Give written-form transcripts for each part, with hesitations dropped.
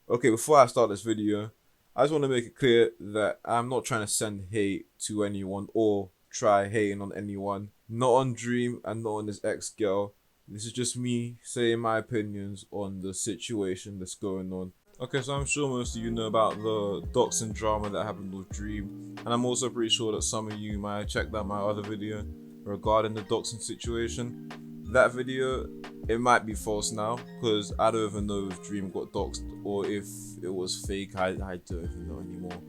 Okay, before I start this video, I just want to make it clear that I'm not trying to send hate to anyone or try hating on anyone. Not on Dream and not on his ex-girl. This is just me saying my opinions on the situation that's going on. Okay, so I'm sure most of you know about the Doxxing drama that happened with Dream, and I'm also pretty sure that some of you might have checked out my other video regarding the Doxxing situation. That video, it might be false now, because I don't even know if Dream got doxxed or if it was fake. I don't even know anymore.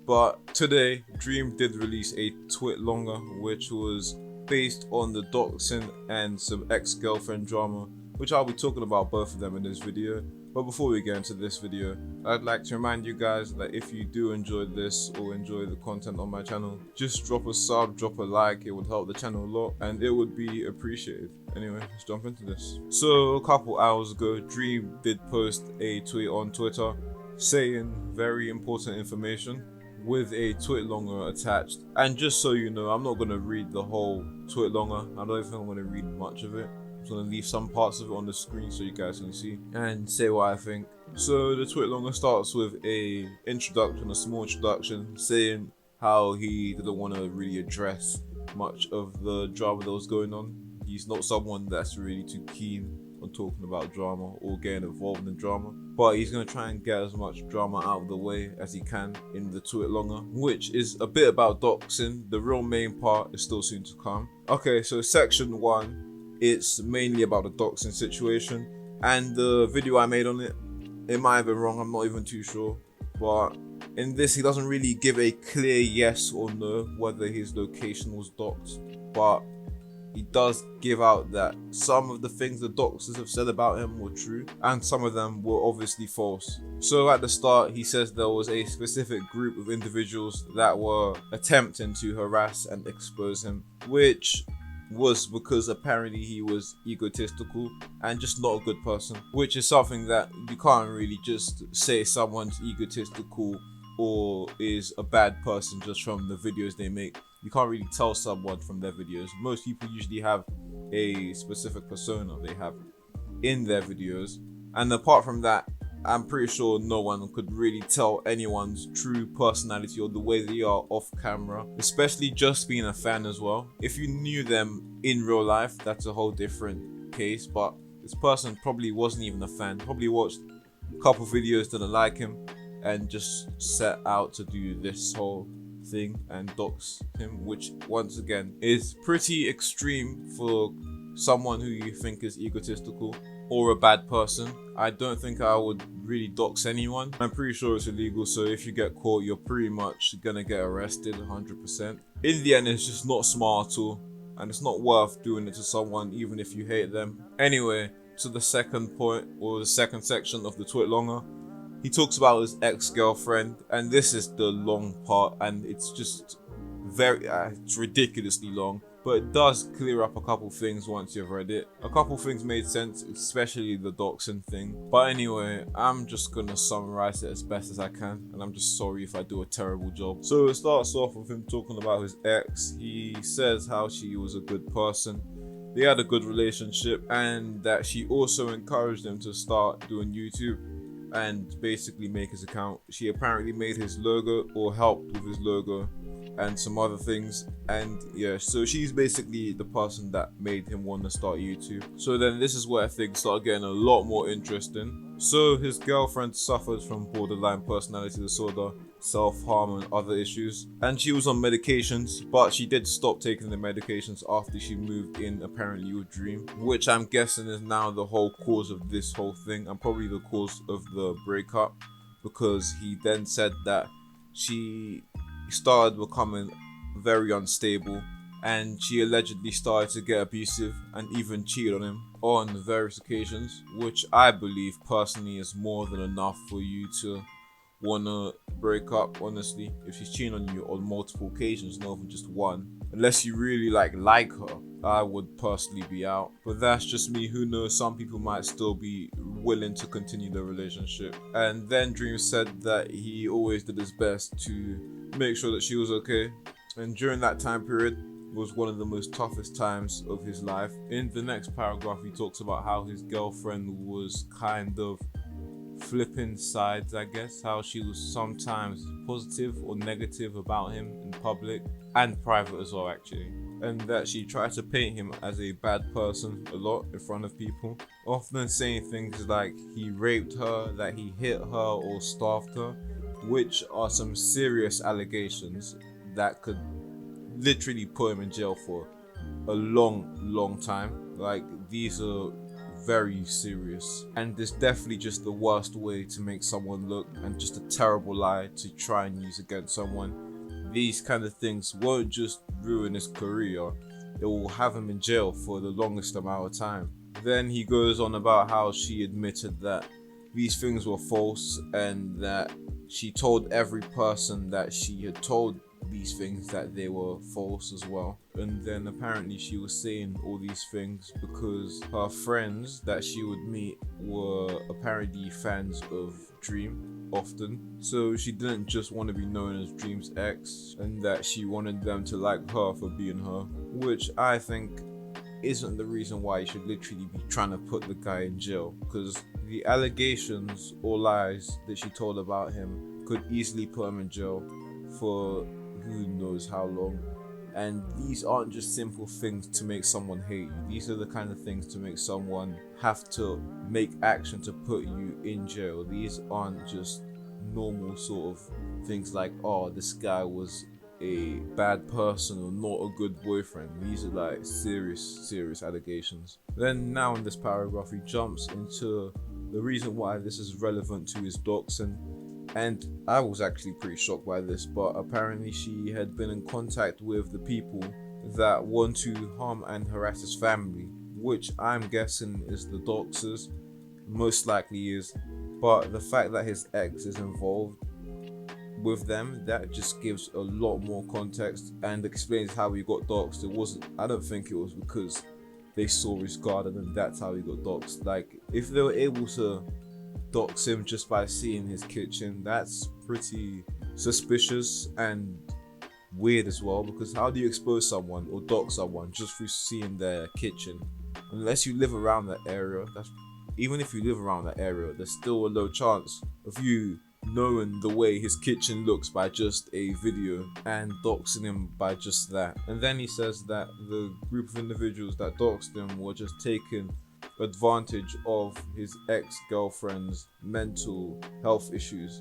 But today, Dream did release a twitlonger, which was based on the doxing and some ex-girlfriend drama, which I'll be talking about both of them in this video. But before we get into this video, I'd like to remind you guys that if you do enjoy this or enjoy the content on my channel, just drop a sub, drop a like. It would help the channel a lot and it would be appreciated. Anyway, let's jump into this. So a couple hours ago, Dream did post a tweet on Twitter saying very important information with a twitlonger attached. And just so you know, I'm not going to read the whole twitlonger. I don't think I'm going to read much of it. I'm just going to leave some parts of it on the screen so you guys can see and say what I think. So the twitlonger starts with a small introduction, saying how he didn't want to really address much of the drama that was going on. He's not someone that's really too keen on talking about drama or getting involved in drama, but he's going to try and get as much drama out of the way as he can in the twitlonger, which is a bit about doxing. The real main part is still soon to come. Okay, so section 1, it's mainly about the doxing situation, and the video I made on it, it might have been wrong, I'm not even too sure, but in this he doesn't really give a clear yes or no whether his location was doxed, but he does give out that some of the things the doxers have said about him were true and some of them were obviously false. So at the start he says there was a specific group of individuals that were attempting to harass and expose him, which was because apparently he was egotistical and just not a good person, which is something that you can't really just say someone's egotistical or is a bad person just from the videos they make. You can't really tell someone from their videos. Most people usually have a specific persona they have in their videos, and apart from that, I'm pretty sure no one could really tell anyone's true personality or the way they are off camera, especially just being a fan as well. If you knew them in real life, that's a whole different case, but this person probably wasn't even a fan, probably watched a couple videos, didn't like him, and just set out to do this whole thing and dox him, which once again is pretty extreme for someone who you think is egotistical or a bad person. I don't think I would really dox anyone. I'm pretty sure it's illegal, so if you get caught, you're pretty much gonna get arrested 100%. In the end, it's just not smart at all, and it's not worth doing it to someone even if you hate them. Anyway, to the second point, or the second section of the twitlonger, he talks about his ex-girlfriend, and this is the long part, and it's just it's ridiculously long, but it does clear up a couple things once you've read it. A couple things made sense, especially the doxing thing. But anyway, I'm just gonna summarize it as best as I can, and I'm just sorry if I do a terrible job. So it starts off with him talking about his ex. He says how she was a good person, they had a good relationship, and that she also encouraged him to start doing YouTube and basically make his account. She apparently made his logo or helped with his logo and some other things, and yeah, so she's basically the person that made him want to start YouTube. So then this is where things start getting a lot more interesting. So his girlfriend suffers from borderline personality disorder, self-harm and other issues, and she was on medications, but she did stop taking the medications after she moved in apparently with Dream, which I'm guessing is now the whole cause of this whole thing and probably the cause of the breakup, because he then said that she started becoming very unstable and she allegedly started to get abusive and even cheated on him on various occasions, which I believe personally is more than enough for you to wanna break up. Honestly, if she's cheating on you on multiple occasions, not even just one, unless you really like her, I would personally be out. But that's just me. Who knows, some people might still be willing to continue the relationship. And then Dream said that he always did his best to make sure that she was okay, and during that time period was one of the most toughest times of his life. In the next paragraph he talks about how his girlfriend was kind of flipping sides, I guess, how she was sometimes positive or negative about him in public and private as well, actually, and that she tried to paint him as a bad person a lot in front of people, often saying things like he raped her, that he hit her or starved her, which are some serious allegations that could literally put him in jail for a long time. Like, these are very serious, and it's definitely just the worst way to make someone look, and just a terrible lie to try and use against someone. These kind of things won't just ruin his career, it will have him in jail for the longest amount of time. Then he goes on about how she admitted that these things were false, and that she told every person that she had told these things that they were false as well. And then apparently she was saying all these things because her friends that she would meet were apparently fans of Dream often, so she didn't just want to be known as Dream's ex, and that she wanted them to like her for being her, which I think isn't the reason why you should literally be trying to put the guy in jail, because the allegations or lies that she told about him could easily put him in jail for who knows how long. And these aren't just simple things to make someone hate you. These are the kind of things to make someone have to make action to put you in jail. These aren't just normal sort of things like, oh, this guy was a bad person or not a good boyfriend. These are like serious allegations. Then now in this paragraph he jumps into the reason why this is relevant to his doxing. And I was actually pretty shocked by this, but apparently she had been in contact with the people that want to harm and harass his family, which I'm guessing is the doxers, most likely is. But the fact that his ex is involved with them, that just gives a lot more context and explains how he got doxed. I don't think it was because they saw his garden and that's how he got doxed. Like, if they were able to dox him just by seeing his kitchen, that's pretty suspicious and weird as well, because how do you expose someone or dox someone just through seeing their kitchen? Unless you live around that area, even if you live around that area, there's still a low chance of you knowing the way his kitchen looks by just a video and doxing him by just that. And then he says that the group of individuals that doxed him were just taking advantage of his ex-girlfriend's mental health issues.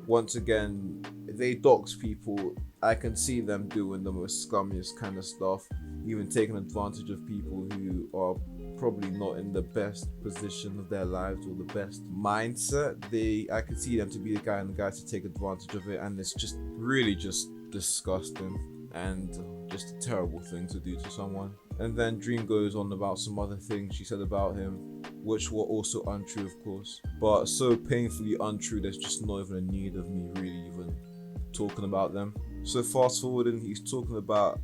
Once again, they dox people. I can see them doing the most scummiest kind of stuff, even taking advantage of people who are probably not in the best position of their lives or the best mindset. I can see them to be the guy and the guy to take advantage of it, and it's just really just disgusting and just a terrible thing to do to someone. And then Dream goes on about some other things she said about him, which were also untrue, of course, but so painfully untrue there's just not even a need of me really even talking about them. So fast forwarding, he's talking about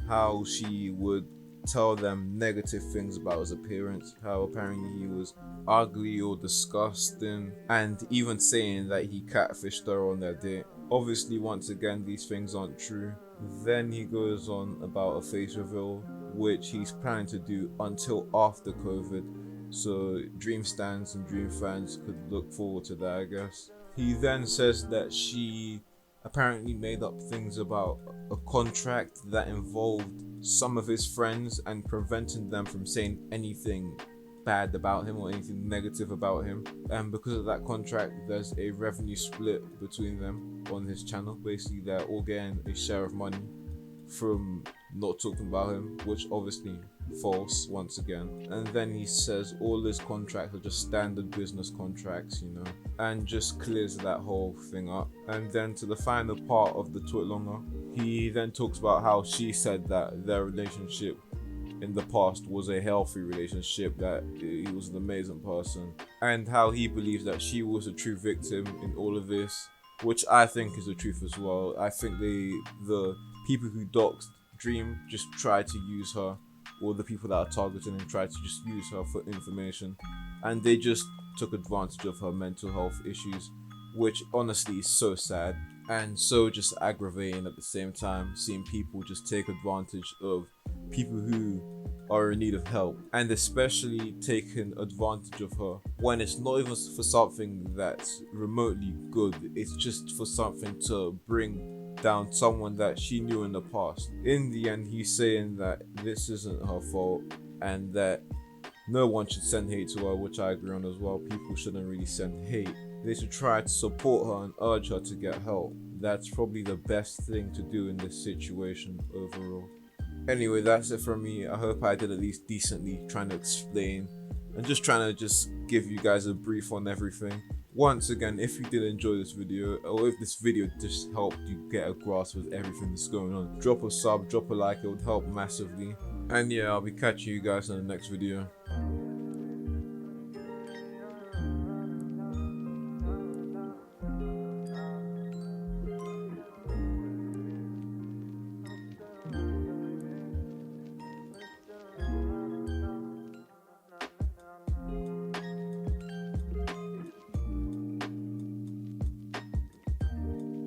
how she would tell them negative things about his appearance, how apparently he was ugly or disgusting, and even saying that he catfished her on their date. Obviously, once again, these things aren't true. Then he goes on about a face reveal, which he's planning to do until after COVID, so Dream stans and Dream fans could look forward to that, I guess. He then says that she apparently made up things about a contract that involved some of his friends and preventing them from saying anything bad about him or anything negative about him, and because of that contract there's a revenue split between them on his channel. Basically they're all getting a share of money from not talking about him, which obviously false once again. And then he says all his contracts are just standard business contracts, you know, and just clears that whole thing up. And then to the final part of the twitlonger, he then talks about how she said that their relationship in the past was a healthy relationship, that he was an amazing person, and how he believes that she was a true victim in all of this, which I think is the truth as well. I think the people who doxed Dream just tried to use her, or the people that are targeting him tried to just use her for information, and they just took advantage of her mental health issues, which honestly is so sad and so just aggravating at the same time, seeing people just take advantage of people who are in need of help, and especially taking advantage of her when it's not even for something that's remotely good, it's just for something to bring down someone that she knew in the past. In the end, he's saying that this isn't her fault and that no one should send hate to her, which I agree on as well. People shouldn't really send hate. They should try to support her and urge her to get help. That's probably the best thing to do in this situation overall. Anyway, that's it from me. I hope I did at least decently trying to explain and just trying to just give you guys a brief on everything. Once again, if you did enjoy this video, or if this video just helped you get a grasp of everything that's going on, drop a sub, drop a like, it would help massively. And yeah, I'll be catching you guys in the next video.